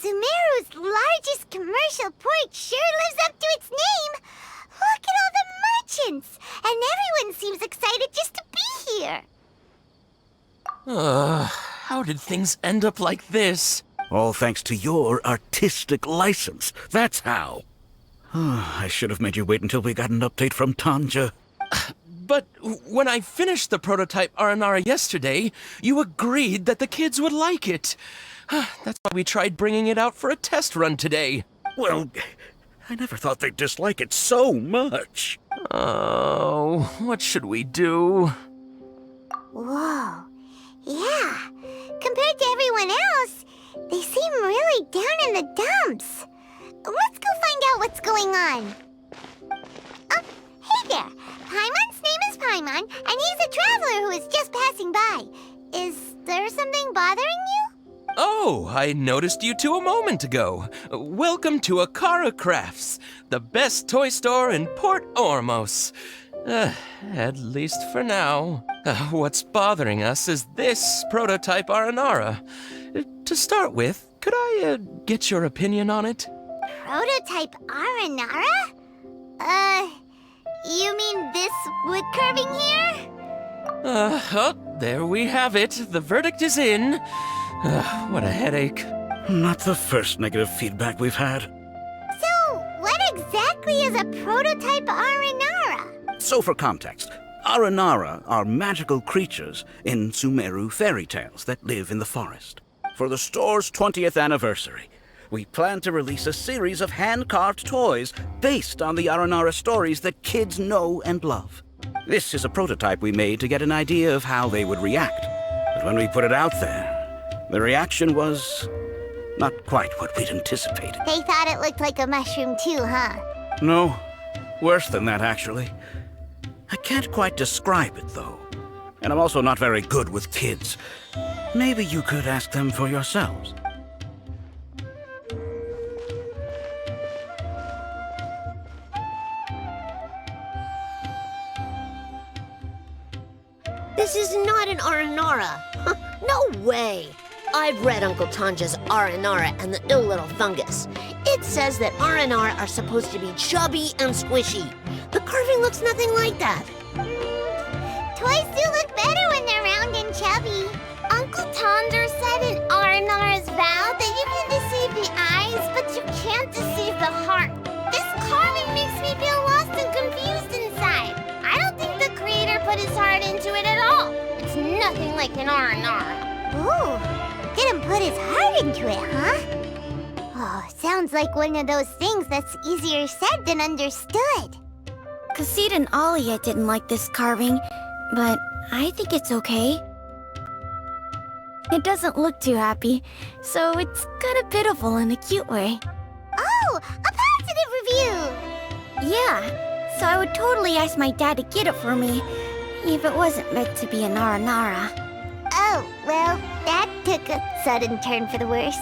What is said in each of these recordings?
Sumeru's largest commercial port sure lives up to its name. Look at all the merchants, and everyone seems excited just to be here. How did things end up like this? All thanks to your artistic license. That's how. I should have made you wait until we got an update from Tanja. But when I finished the prototype Aranara yesterday, you agreed that the kids would like it. That's why we tried bringing it out for a test run today. Well, I never thought they'd dislike it so much. Oh, what should we do? Whoa. Yeah. Compared to everyone else, they seem really down in the dumps. Let's go find out what's going on. Oh, hey there. Paimon's name is Paimon, and he's a traveler who is just passing by. Is there something bothering you? Oh, I noticed you two a moment ago. Welcome to Akara Crafts, the best toy store in Port Ormos. At least for now. What's bothering us is this prototype Aranara. To start with, could I get your opinion on it? Prototype Aranara? You mean this wood carving here? Oh, there we have it. The verdict is in. What a headache. Not the first negative feedback we've had. So, what exactly is a prototype Aranara? So for context, Aranara are magical creatures in Sumeru fairy tales that live in the forest. For the store's 20th anniversary, we plan to release a series of hand-carved toys based on the Aranara stories that kids know and love. This is a prototype we made to get an idea of how they would react. But when we put it out there, the reaction was not quite what we'd anticipated. They thought it looked like a mushroom too, huh? No, worse than that, actually. I can't quite describe it, though. And I'm also not very good with kids. Maybe you could ask them for yourselves. This is not an Aranara. No way. I've read Uncle Tanja's Aranara and the ill little fungus. It says that Aranara are supposed to be chubby and squishy. The carving looks nothing like that. Toys do look better when they're round and chubby. Uncle Tonder said in Aranara's vow that you can deceive the eyes, but you can't deceive the heart. This carving makes me feel lost and confused inside. I don't think the creator put his heart into it at all. It's nothing like an Aranara. Ooh, didn't put his heart into it, huh? Oh, sounds like one of those things that's easier said than understood. Cassid and Alia didn't like this carving, but I think it's okay. It doesn't look too happy, so it's kind of pitiful in a cute way. Oh, a positive review! Yeah, so I would totally ask my dad to get it for me, if it wasn't meant to be an Aranara. Oh, well, that took a sudden turn for the worse.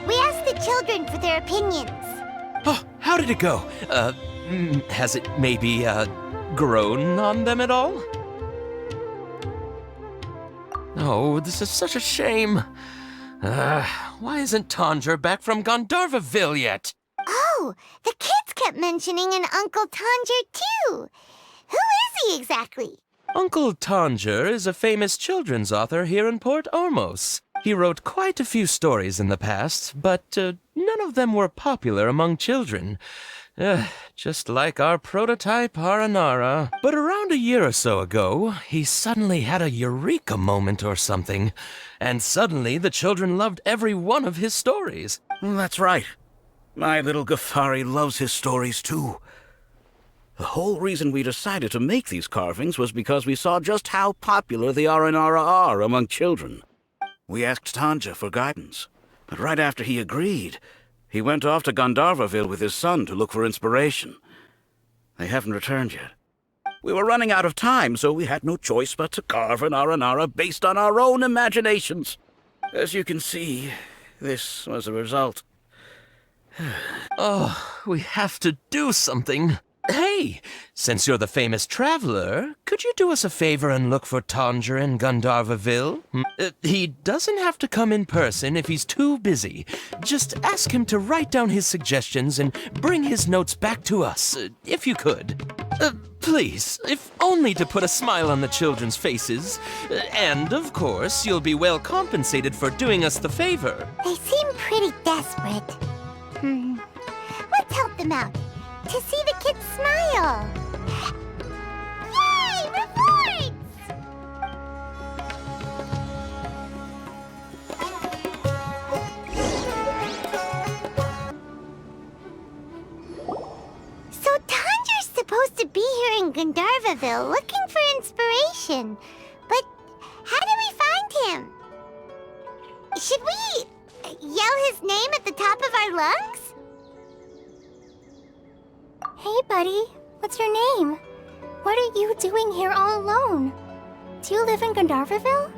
We asked the children for their opinions. Oh, how did it go? Has it maybe, grown on them at all? Oh, this is such a shame. Why isn't Tanger back from Gandharvaville yet? Oh, the kids kept mentioning an Uncle Tanger, too. Who is he exactly? Uncle Tanger is a famous children's author here in Port Ormos. He wrote quite a few stories in the past, but none of them were popular among children. Just like our prototype Aranara. But around a year or so ago, he suddenly had a eureka moment or something. And suddenly the children loved every one of his stories. That's right. My little Ghaffari loves his stories, too. The whole reason we decided to make these carvings was because we saw just how popular the Aranara are among children. We asked Tanja for guidance, but right after he agreed, he went off to Gandharvaville with his son to look for inspiration. They haven't returned yet. We were running out of time, so we had no choice but to carve an Aranara based on our own imaginations. As you can see, this was the result. Oh, we have to do something. Hey, Hey, since you're the famous traveler, could you do us a favor and look for Tanger in Gandharvaville? He doesn't have to come in person if he's too busy. Just ask him to write down his suggestions and bring his notes back to us, if you could. Please, if only to put a smile on the children's faces. And, of course, you'll be well compensated for doing us the favor. They seem pretty desperate. Let's help them out. To see the kids smile. Yay! Rewards! So Tanger's supposed to be here in Gandharvaville looking for inspiration. But how do we find him? Should we yell his name at the top of our lungs? Hey, buddy. What's your name? What are you doing here all alone? Do you live in Gandharvaville?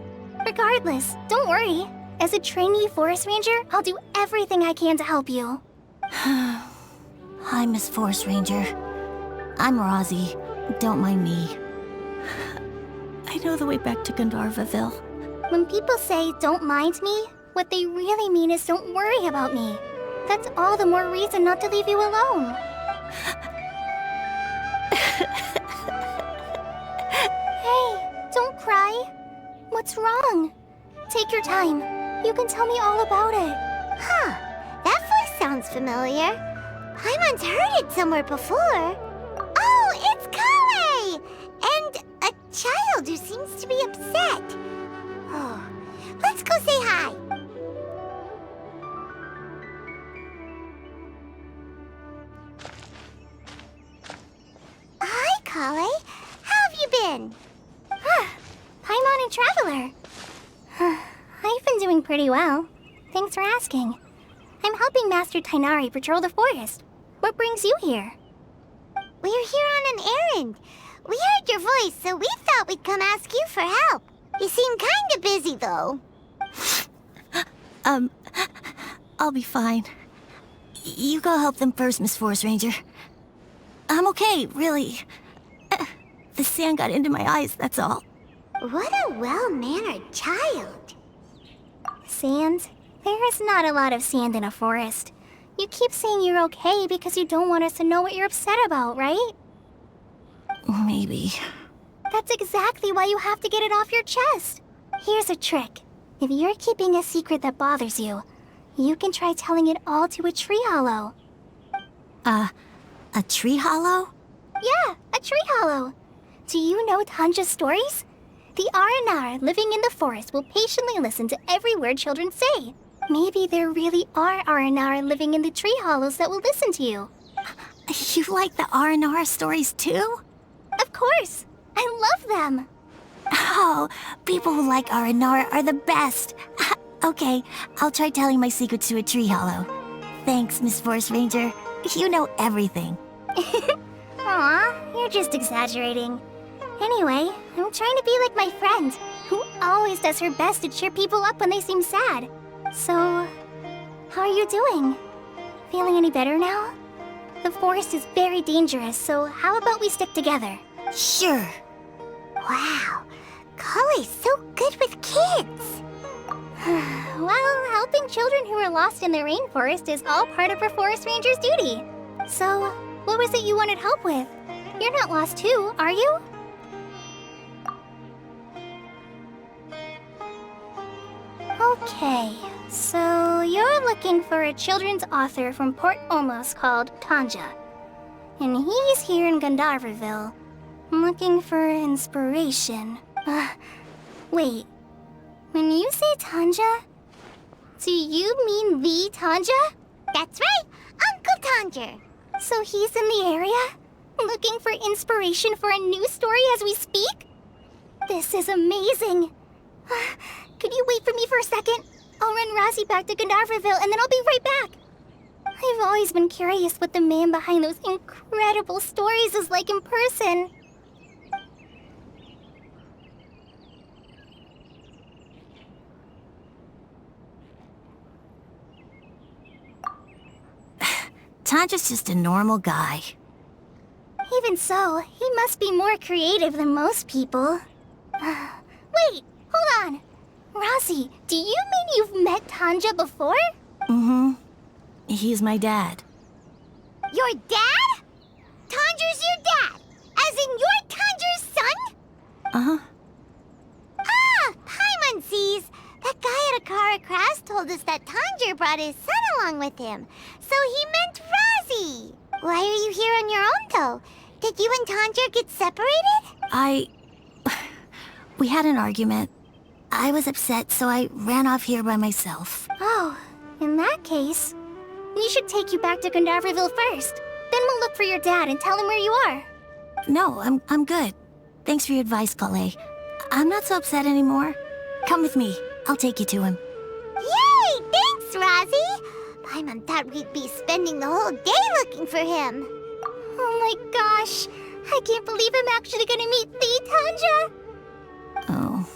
Regardless, don't worry. As a trainee forest ranger, I'll do everything I can to help you. Hi, Miss Forest Ranger. I'm Rosie. Don't mind me. I know the way back to Gandharvaville. When people say, don't mind me, what they really mean is don't worry about me. That's all the more reason not to leave you alone. Hey, don't cry. What's wrong? Take your time. You can tell me all about it. Huh, that voice sounds familiar. I once heard it somewhere before. Oh, it's Kale! And a child who seems to be upset. Oh, let's go say hi. Hi, Kale. How have you been? Paimon and Traveler. I've been doing pretty well. Thanks for asking. I'm helping Master Tainari patrol the forest. What brings you here? We're here on an errand. We heard your voice, so we thought we'd come ask you for help. You seem kinda busy, though. I'll be fine. You go help them first, Miss Forest Ranger. I'm okay, really. The sand got into my eyes, that's all. What a well-mannered child. Sand? There is not a lot of sand in a forest. You keep saying you're okay because you don't want us to know what you're upset about, right? Maybe. That's exactly why you have to get it off your chest. Here's a trick. If you're keeping a secret that bothers you, you can try telling it all to a tree hollow. A tree hollow? Yeah, a tree hollow. Do you know Tanja's stories? The Aranar living in the forest will patiently listen to every word children say. Maybe there really are Aranar living in the tree hollows that will listen to you. You like the R&R stories too? Of course. I love them. Oh, people who like R&R are the best. Okay, I'll try telling my secret to a tree hollow. Thanks, Miss Forest Ranger. You know everything. Aw, you're just exaggerating. Anyway, I'm trying to be like my friend, who always does her best to cheer people up when they seem sad. So, how are you doing? Feeling any better now? The forest is very dangerous, so how about we stick together? Sure. Wow, Kale's so good with kids. Well, helping children who are lost in the rainforest is all part of a forest ranger's duty. So, what was it you wanted help with? You're not lost too, are you? Okay, so you're looking for a children's author from Port Olmos called Tanja. And he's here in Gandharvaville, looking for inspiration. Wait, when you say Tanja, do you mean the Tanja? That's right, Uncle Tanger. So he's in the area, looking for inspiration for a new story as we speak? This is amazing. Could you wait for me for a second? I'll run Rosie back to Gandharvaville and then I'll be right back. I've always been curious what the man behind those incredible stories is like in person. Tanja's just a normal guy. Even Even so, he must be more creative than most people. Wait, hold on. Rossi, do you mean you've met Tanja before? Mm-hmm. He's my dad. Your dad? Tanger's your dad? As in you're Tanger's son? Uh-huh. Ah, Paimonsees! That guy at Akara Crafts told us that Tanger brought his son along with him. So he meant Razi. Why are you here on your own, though? Did you and Tanger get separated? We had an argument. I was upset, so I ran off here by myself. Oh, in that case, we should take you back to Gandaverville first. Then we'll look for your dad and tell him where you are. No, I'm good. Thanks for your advice, Kale. I'm not so upset anymore. Come with me. I'll take you to him. Yay! Thanks, Razi! Paimon thought we'd be spending the whole day looking for him. Oh my gosh, I can't believe I'm actually gonna meet the Tanja! Oh.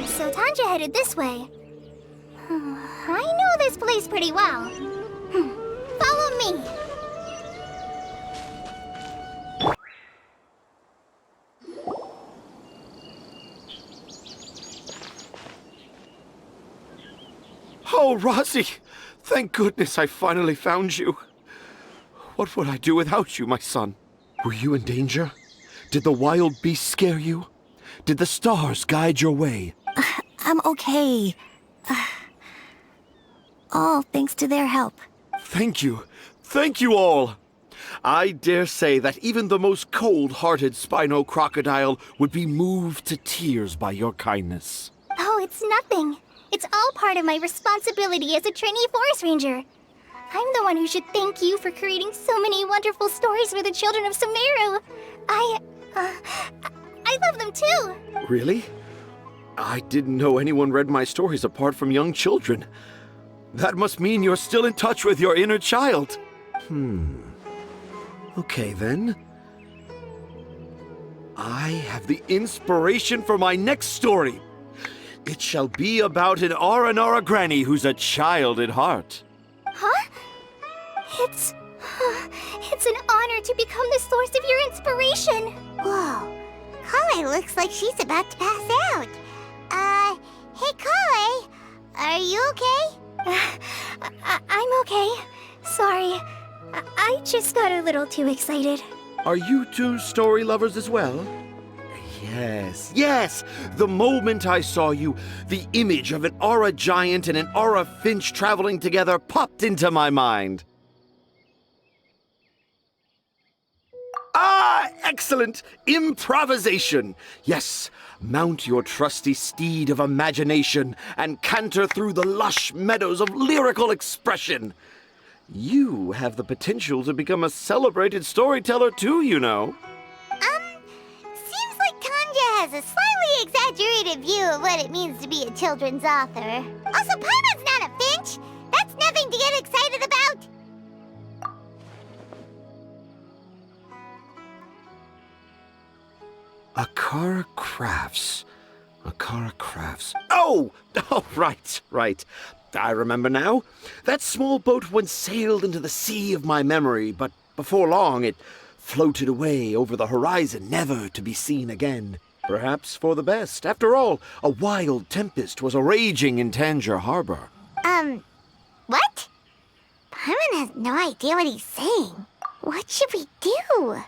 So Tanja headed this way. I know this place pretty well. Follow me. Oh, Rosie! Thank goodness I finally found you. What would I do without you, my son? Were you in danger? Did the wild beasts scare you? Did the stars guide your way? I'm okay. All thanks to their help. Thank you. Thank you all. I dare say that even the most cold-hearted Spino crocodile would be moved to tears by your kindness. Oh, it's nothing. It's all part of my responsibility as a trainee forest ranger. I'm the one who should thank you for creating so many wonderful stories for the children of Sumeru. I love them too. Really? I didn't know anyone read my stories apart from young children. That must mean you're still in touch with your inner child. Okay, then. I have the inspiration for my next story. It shall be about an Aranara granny who's a child at heart. Huh? It's an honor to become the source of your inspiration. Whoa. Kale looks like she's about to pass out. Hey Kale, are you okay? I'm okay. Sorry. I just got a little too excited. Are you two story lovers as well? Yes. The moment I saw you, the image of an aura giant and an aura finch traveling together popped into my mind. Ah, excellent! Improvisation! Yes, mount your trusty steed of imagination and canter through the lush meadows of lyrical expression. You have the potential to become a celebrated storyteller too, you know. Seems like Tanja has a slightly exaggerated view of what it means to be a children's author. Also, Paimon's not a finch. That's nothing to get excited about. Akara Crafts. Oh, right. I remember now. That small boat once sailed into the sea of my memory, but before long it floated away over the horizon, never to be seen again. Perhaps for the best. After all, a wild tempest was raging in Tanger Harbor. What? Paimon has no idea what he's saying. What should we do?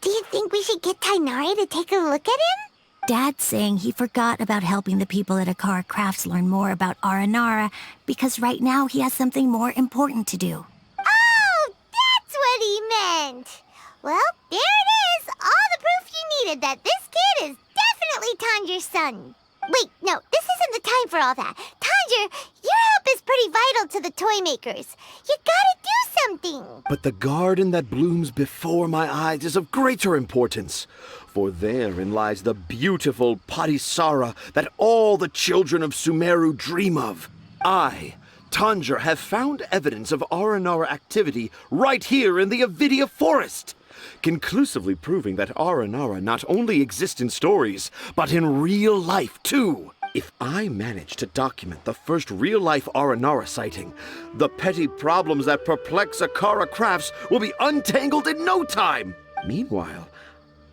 Do you think we should get Tainari to take a look at him? Dad's saying he forgot about helping the people at Akara Crafts learn more about Aranara because right now he has something more important to do. Oh, that's what he meant. Well, there it is. All the proof you needed that this kid is definitely Tanger's son. Wait, no, this isn't the time for all that. Tanger, your help is pretty vital to the toy makers. You gotta do something. But the garden that blooms before my eyes is of greater importance. For therein lies the beautiful Patisara that all the children of Sumeru dream of. I, Tanger, have found evidence of Aranara activity right here in the Avidia forest. conclusively proving that Aranara not only exist in stories, but in real life too. If I manage to document the first real-life Aranara sighting, the petty problems that perplex Akara Crafts will be untangled in no time. Meanwhile,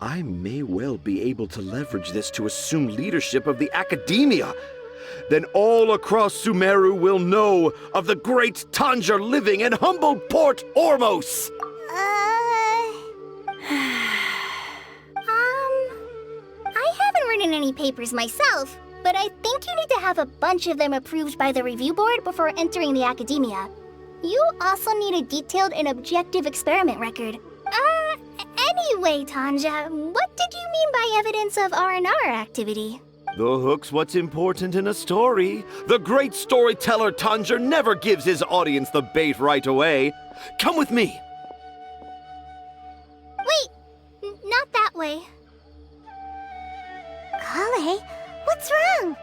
I may well be able to leverage this to assume leadership of the academia. Then all across Sumeru will know of the great Tanger living in humble Port Ormos. I haven't written any papers myself, but I think you need to have a bunch of them approved by the review board before entering the academia. You also need a detailed and objective experiment record. Anyway, Tanja, what did you mean by evidence of R&R activity? The hook's what's important in a story. The great storyteller Tanger never gives his audience the bait right away. Come with me. Wait, not that way. Kale, what's wrong?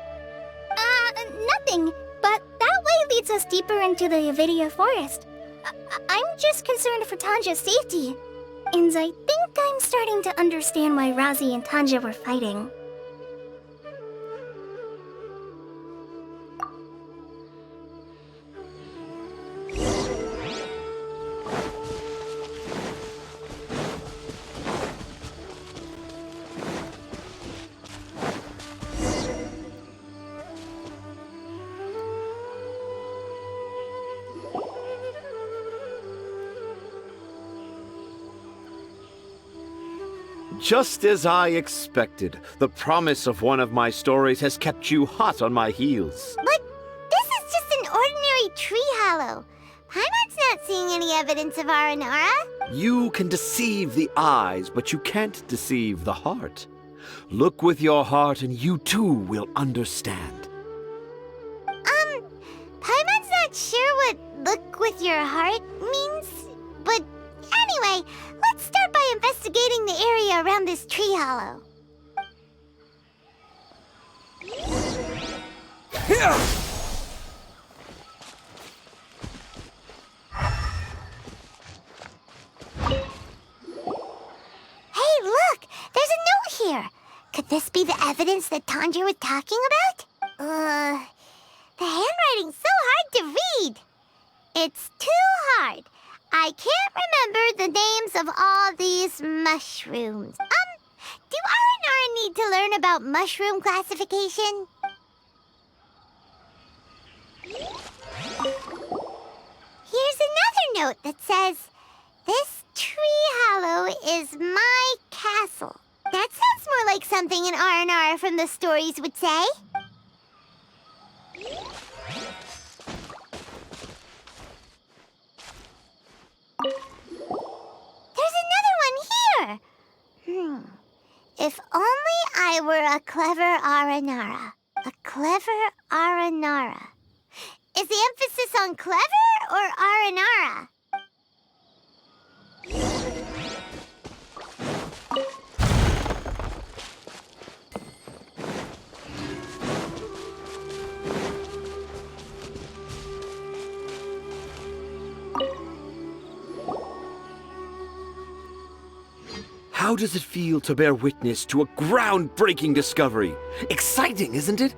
Nothing. But that way leads us deeper into the Avidia forest. I'm just concerned for Tanja's safety. And I think I'm starting to understand why Razi and Tanja were fighting. Just as I expected, the promise of one of my stories has kept you hot on my heels. But this is just an ordinary tree hollow. Paimon's not seeing any evidence of Aranara. You can deceive the eyes, but you can't deceive the heart. Look with your heart and you too will understand. Paimon's not sure what look with your heart means. But anyway, let's start by investigating the area around this tree hollow. Hey, look! There's a note here! Could this be the evidence that Tanger was talking about? The handwriting's so hard to read. It's too hard. I can't remember the names of all these mushrooms. Do Aranara need to learn about mushroom classification? Here's another note that says, "This tree hollow is my castle." That sounds more like something an Aranara from the stories would say. There's another one here! If only I were a clever Aranara. A clever Aranara. Is the emphasis on clever or Aranara? How does it feel to bear witness to a groundbreaking discovery? Exciting, isn't it?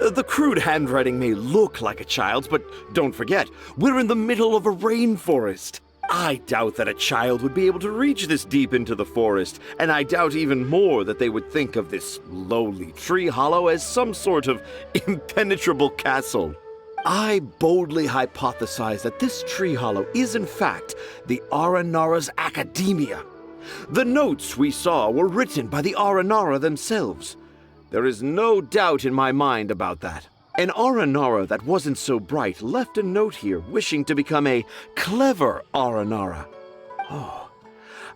The crude handwriting may look like a child's, but don't forget, we're in the middle of a rainforest. I doubt that a child would be able to reach this deep into the forest, and I doubt even more that they would think of this lowly tree hollow as some sort of impenetrable castle. I boldly hypothesize that this tree hollow is in fact the Aranara's academia. The notes we saw were written by the Aranara themselves. There is no doubt in my mind about that. An Aranara that wasn't so bright left a note here wishing to become a clever Aranara. Oh,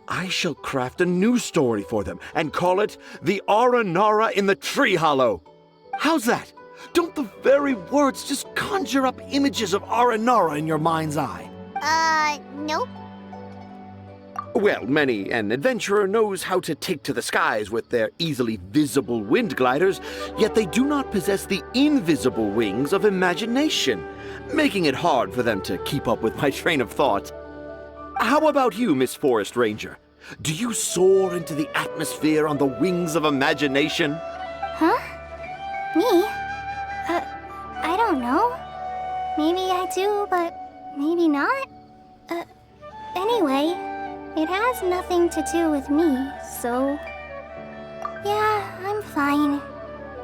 I shall craft a new story for them and call it The Aranara in the Tree Hollow. How's that? Don't the very words just conjure up images of Aranara in your mind's eye? Nope. Well, many an adventurer knows how to take to the skies with their easily visible wind gliders, yet they do not possess the invisible wings of imagination, making it hard for them to keep up with my train of thought. How about you, Miss Forest Ranger? Do you soar into the atmosphere on the wings of imagination? Huh? Me? I don't know. Maybe I do, but maybe not. Anyway, it has nothing to do with me, so... Yeah, I'm fine.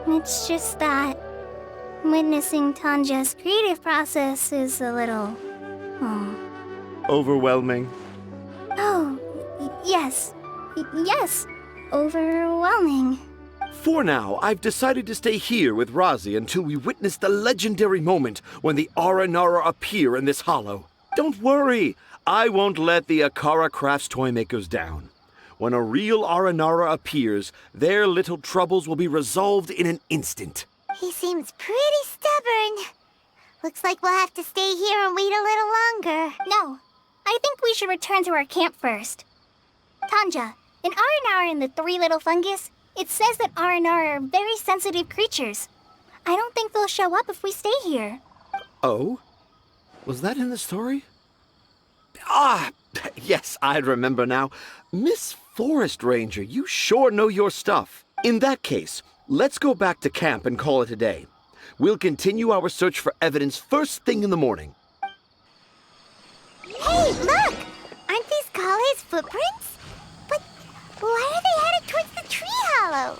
It's just that witnessing Tanja's creative process is a little... Overwhelming. Oh, yes. Yes. Overwhelming. For now, I've decided to stay here with Razi until we witness the legendary moment when the Aranara appear in this hollow. Don't worry, I won't let the Akara Crafts toy makers down. When a real Aranara appears, their little troubles will be resolved in an instant. He seems pretty stubborn. Looks like we'll have to stay here and wait a little longer. No, I think we should return to our camp first. Tanja, in Aranara and the Three Little Fungus, it says that Aranara are very sensitive creatures. I don't think they'll show up if we stay here. Oh? Was that in the story? Ah, yes, I remember now. Miss Forest Ranger, you sure know your stuff. In that case, let's go back to camp and call it a day. We'll continue our search for evidence first thing in the morning. Hey, look! Aren't these Kale's footprints? But why are they headed towards the tree hollow?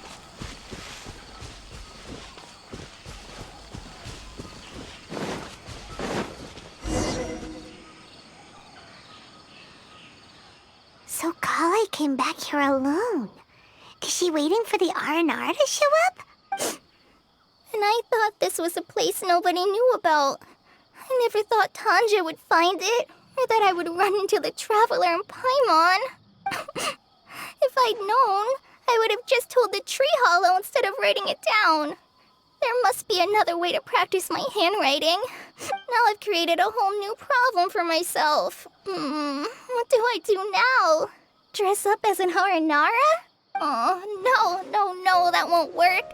So Kale came back here alone. Is she waiting for the Aranara to show up? And I thought this was a place nobody knew about. I never thought Tanja would find it, or that I would run into the Traveler in Paimon. If I'd known, I would have just told the tree hollow instead of writing it down. There must be another way to practice my handwriting. Now I've created a whole new problem for myself. What do I do now? Dress up as an Aranara? Oh, no, that won't work.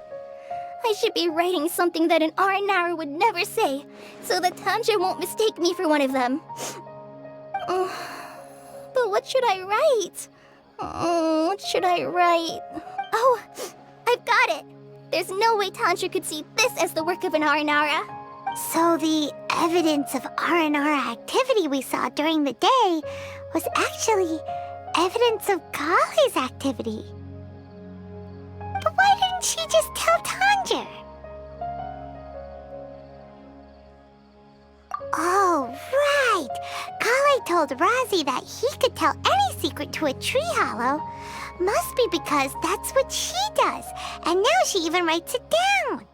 I should be writing something that an Aranara would never say, so that Tanja won't mistake me for one of them. But what should I write? What should I write? Oh, I've got it! There's no way Tanja could see this as the work of an Aranara. So the evidence of Aranara activity we saw during the day was actually evidence of Kale's activity. But why didn't she just tell Tanja? Oh, right! Kale told Razi that he could tell any secret to a tree hollow. Must be because that's what she does, and now she even writes it down.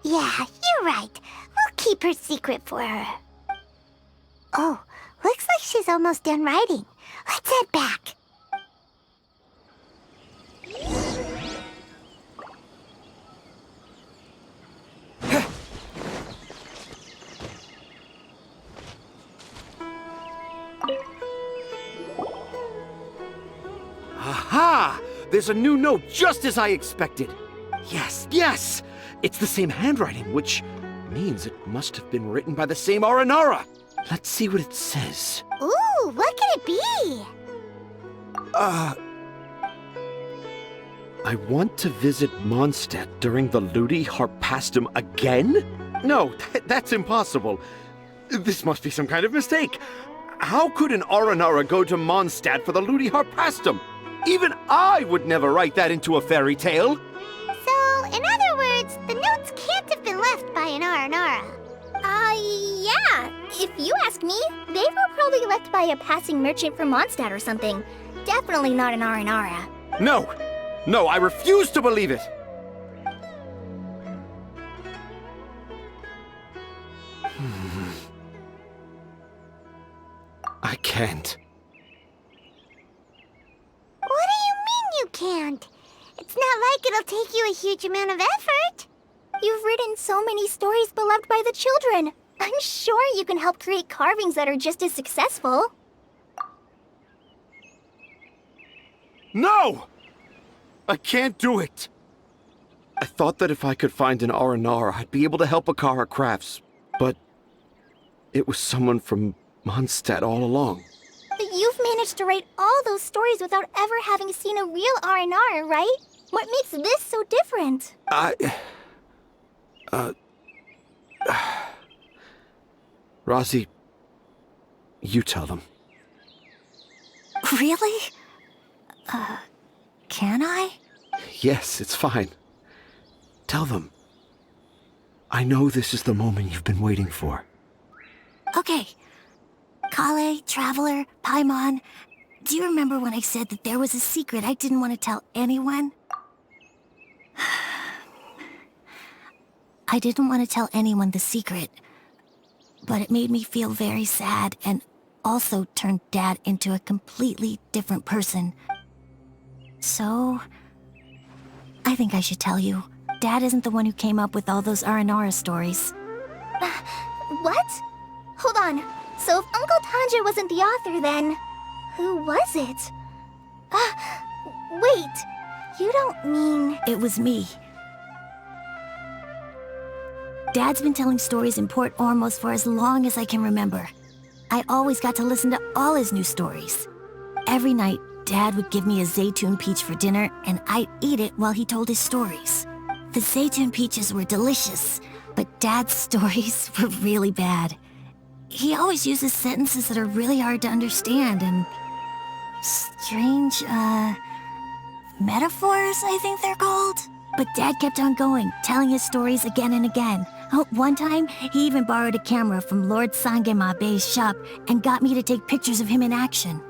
Yeah, you're right. We'll keep her secret for her. Oh, looks like she's almost done writing. Let's head back. Aha! There's a new note just as I expected. Yes! It's the same handwriting, which means it must have been written by the same Aranara. Let's see what it says. Ooh, what could it be? I want to visit Mondstadt during the Ludi Harpastum again? No, that's impossible. This must be some kind of mistake. How could an Aranara go to Mondstadt for the Ludi Harpastum? Even I would never write that into a fairy tale. So, in other words, the notes can't have been left by an Aranara. Yeah. If you ask me, they were probably left by a passing merchant from Mondstadt or something. Definitely not an Aranara. No, I refuse to believe it. I can't. What do you mean you can't? It's not like it'll take you a huge amount of effort. You've written so many stories beloved by the children. I'm sure you can help create carvings that are just as successful. No! I can't do it. I thought that if I could find an Aranara, I'd be able to help Akara Crafts. But it was someone from Mondstadt all along. But you've managed to write all those stories without ever having seen a real R&R, right? What makes this so different? Rosie, you tell them. Really? Can I? Yes, it's fine. Tell them. I know this is the moment you've been waiting for. Okay. Kale, Traveler, Paimon, do you remember when I said that there was a secret I didn't want to tell anyone? I didn't want to tell anyone the secret, but it made me feel very sad and also turned Dad into a completely different person. So, I think I should tell you. Dad isn't the one who came up with all those Aranara stories. What? Hold on. So if Uncle Tanja wasn't the author, then who was it? Wait. You don't mean... It was me. Dad's been telling stories in Port Ormos for as long as I can remember. I always got to listen to all his new stories. Every night, Dad would give me a Zaytun peach for dinner, and I'd eat it while he told his stories. The Zaytun peaches were delicious, but Dad's stories were really bad. He always uses sentences that are really hard to understand and strange, metaphors, I think they're called. But Dad kept on going, telling his stories again and again. Oh, one time, he even borrowed a camera from Lord Sangema Bey's shop and got me to take pictures of him in action.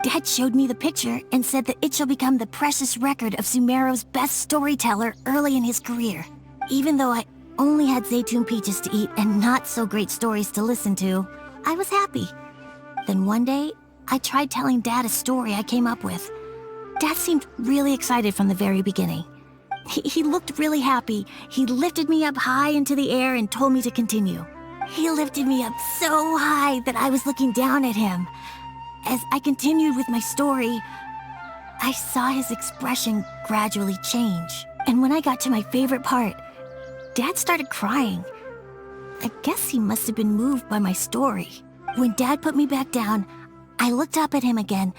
Dad showed me the picture and said that it shall become the precious record of Sumeru's best storyteller early in his career. Even though I only had Zaytun peaches to eat and not so great stories to listen to, I was happy. Then one day, I tried telling Dad a story I came up with. Dad seemed really excited from the very beginning. He looked really happy. He lifted me up high into the air and told me to continue. He lifted me up so high that I was looking down at him. As I continued with my story, I saw his expression gradually change. And when I got to my favorite part, Dad started crying. I guess he must have been moved by my story. When Dad put me back down, I looked up at him again,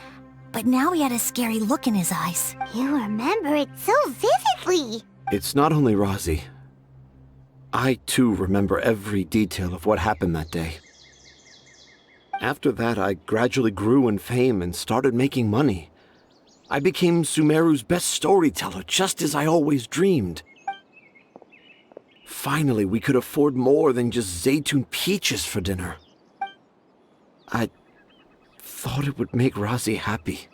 but now he had a scary look in his eyes. You remember it so vividly. It's not only Rosie. I, too, remember every detail of what happened that day. After that, I gradually grew in fame and started making money. I became Sumeru's best storyteller, just as I always dreamed. Finally, we could afford more than just Zaytun peaches for dinner. I thought it would make Rosie happy.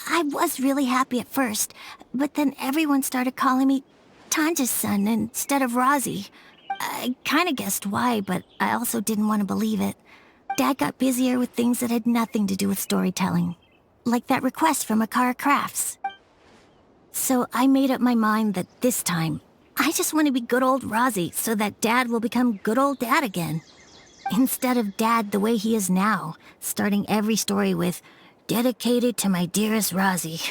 I was really happy at first, but then everyone started calling me Tanja's son instead of Rosie. I kinda guessed why, but I also didn't want to believe it. Dad got busier with things that had nothing to do with storytelling, like that request from Akara Crafts. So I made up my mind that this time, I just want to be good old Rosie so that Dad will become good old Dad again. Instead of Dad the way he is now, starting every story with, "Dedicated to my dearest Rosie."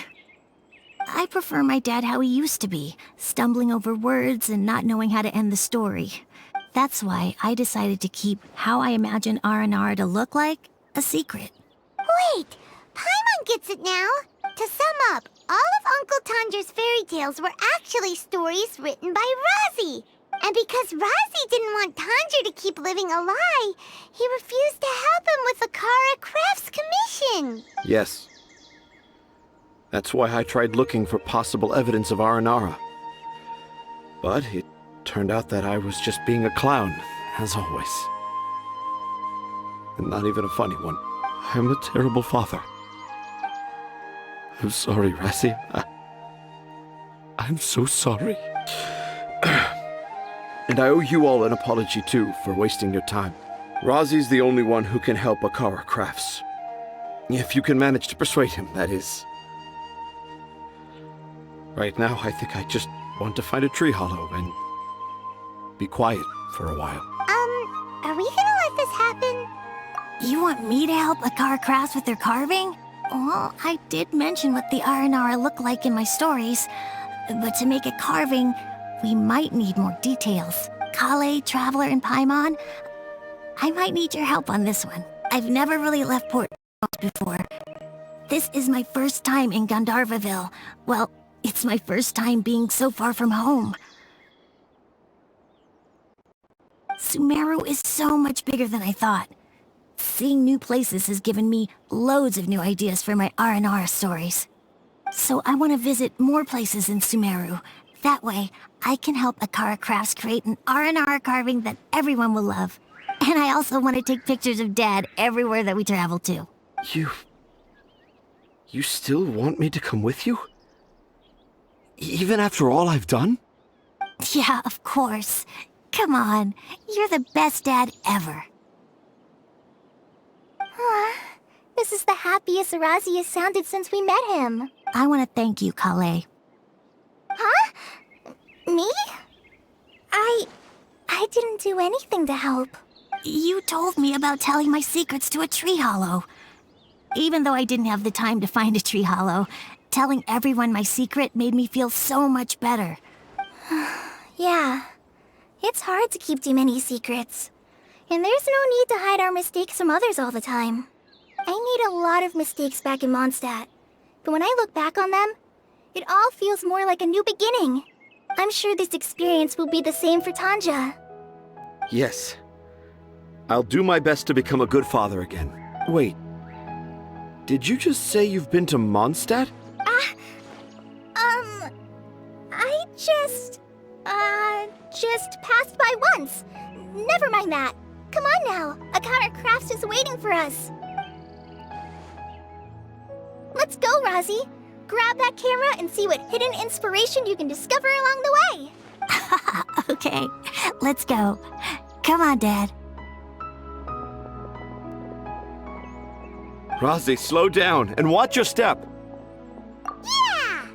I prefer my dad how he used to be, stumbling over words and not knowing how to end the story. That's why I decided to keep how I imagine R&R to look like a secret. Wait, Paimon gets it now. To sum up, all of Uncle Tandra's fairy tales were actually stories written by Rosie. And because Rosie didn't want Tandra to keep living a lie, he refused to help him with the Kara Crafts commission. Yes. That's why I tried looking for possible evidence of Aranara. But it turned out that I was just being a clown, as always. And not even a funny one. I'm a terrible father. I'm sorry, Rosie. I'm so sorry. And I owe you all an apology, too, for wasting your time. Rosie's the only one who can help Akara Crafts. If you can manage to persuade him, that is. Right now, I think I just want to find a tree hollow and be quiet for a while. Are we gonna let this happen? You want me to help Akara Crafts with their carving? Well, I did mention what the R&R look like in my stories, but to make a carving, we might need more details. Kale, Traveler, and Paimon, I might need your help on this one. I've never really left Port before. This is my first time in Gandharvaville. Well, it's my first time being so far from home. Sumeru is so much bigger than I thought. Seeing new places has given me loads of new ideas for my R&R stories. So I want to visit more places in Sumeru. That way, I can help Akara Crafts create an R&R carving that everyone will love. And I also want to take pictures of Dad everywhere that we travel to. You still want me to come with you? Even after all I've done? Yeah, of course. Come on, you're the best dad ever. This is the happiest Arazi has sounded since we met him. I want to thank you, Kale. Huh? Me? I didn't do anything to help. You told me about telling my secrets to a tree hollow. Even though I didn't have the time to find a tree hollow, telling everyone my secret made me feel so much better. Yeah. It's hard to keep too many secrets. And there's no need to hide our mistakes from others all the time. I made a lot of mistakes back in Mondstadt. But when I look back on them, it all feels more like a new beginning. I'm sure this experience will be the same for Tanja. Yes. I'll do my best to become a good father again. Wait. Did you just say you've been to Mondstadt? I just passed by once. Never mind that. Come on now. Akara Crafts is waiting for us. Let's go, Razi. Grab that camera and see what hidden inspiration you can discover along the way. Okay, let's go. Come on, Dad. Razi, slow down and watch your step. Yeah!